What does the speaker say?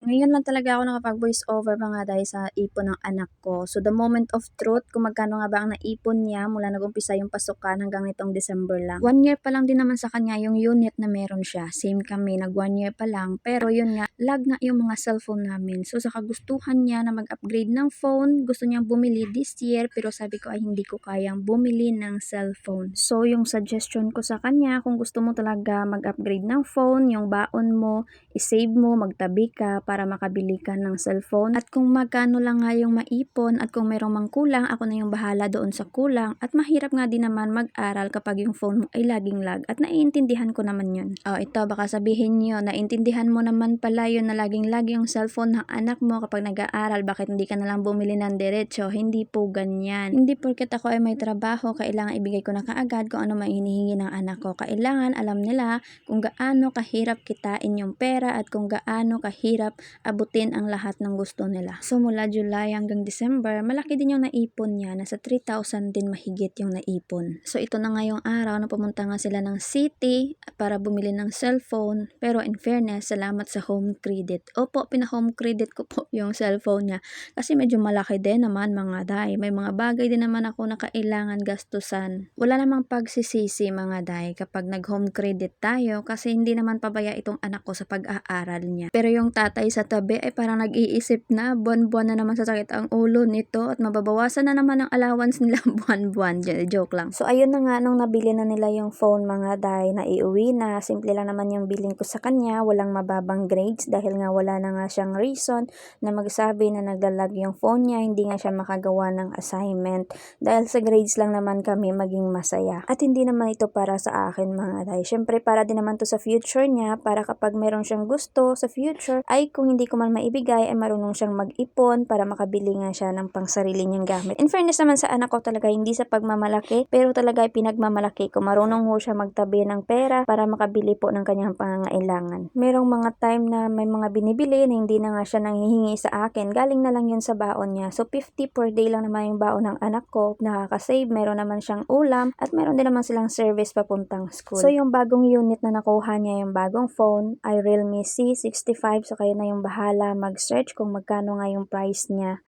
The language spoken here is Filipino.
Ngayon lang talaga ako nakapag-voice over mga dahil sa ipon ng anak ko. So, the moment of truth kung magkano nga ba ang naipon niya mula nag-umpisa yung pasukan hanggang nitong December lang. 1 year pa lang din naman sa kanya yung unit na meron siya. Same kami, nag 1 year pa lang. Pero yun nga, lag nga yung mga cellphone namin. So, sa kagustuhan niya na mag-upgrade ng phone, gusto niyang bumili this year. Pero sabi ko ay hindi ko kayang bumili ng cellphone. So, yung suggestion ko sa kanya, kung gusto mo talaga mag-upgrade ng phone, yung baon mo, i-save mo, magtabi ka para makabili ka ng cellphone. At kung magkano lang nga yung maipon at kung merong mang kulang, ako na yung bahala doon sa kulang. At mahirap nga din naman mag-aral kapag yung phone mo ay laging lag. At naiintindihan ko naman yun. Oh, ito baka sabihin nyo, naiintindihan mo naman pala yun na laging lag yung cellphone ng anak mo kapag nag-aaral. Bakit hindi ka na lang bumili ng diretso? Hindi po ganyan. Hindi porket ako ay may trabaho, kailangan ibigay ko na kaagad kung ano may hinihingi ng anak ko. Kailangan alam nila kung gaano kahirap kitain yung pera at kung gaano kahirap abutin ang lahat ng gusto nila. So mula July hanggang December, malaki din yung naipon niya. Nasa 3,000 din mahigit yung naipon. So ito na nga yung araw na pumunta nga sila ng city para bumili ng cellphone. Pero in fairness, salamat sa home credit. Opo, pina-home credit ko po yung cellphone niya. Kasi medyo malaki din naman mga day. May mga bagay din naman ako na kailangan gastusan. Wala namang pagsisisi mga day kapag nag-home credit tayo kasi hindi naman pabaya itong anak ko sa pag-aaral niya. Pero yung tatay sa tabi ay parang nag-iisip na buwan-buwan na naman sasakit ang ulo nito at mababawasan na naman ang allowance nila buwan-buwan. Joke lang. So ayun na nga nung nabili na nila yung phone mga day na iuwi na. Simple lang naman yung billing ko sa kanya. Walang mababang grades dahil nga wala na nga siyang reason na magsabi na naglalag yung phone niya. Hindi nga siya makagawa ng assignment. Dahil sa grades lang naman kami maging masaya. At hindi naman ito para sa akin mga day. Syempre para din naman to sa future niya para kapag meron siyang gusto sa future ay kung hindi ko man maibigay ay marunong siyang mag-ipon para makabili nga siya ng pangsarili niyang gamit. In fairness naman sa anak ko talaga hindi sa pagmamalaki pero talaga ay pinagmamalaki ko. Marunong ho siya magtabi ng pera para makabili po ng kanyang pangangailangan. Merong mga time na may mga binibili na hindi na nga siya nanghihingi sa akin. Galing na lang yun sa baon niya. So 50 per day lang naman yung baon ng anak ko. Nakaka-save. Meron naman siyang ulam at meron din naman silang service papuntang school. So yung bagong unit na nakuha niya, yung bagong phone ay Realme C65. So kayo na yung bahala mag-search kung magkano nga yung price niya.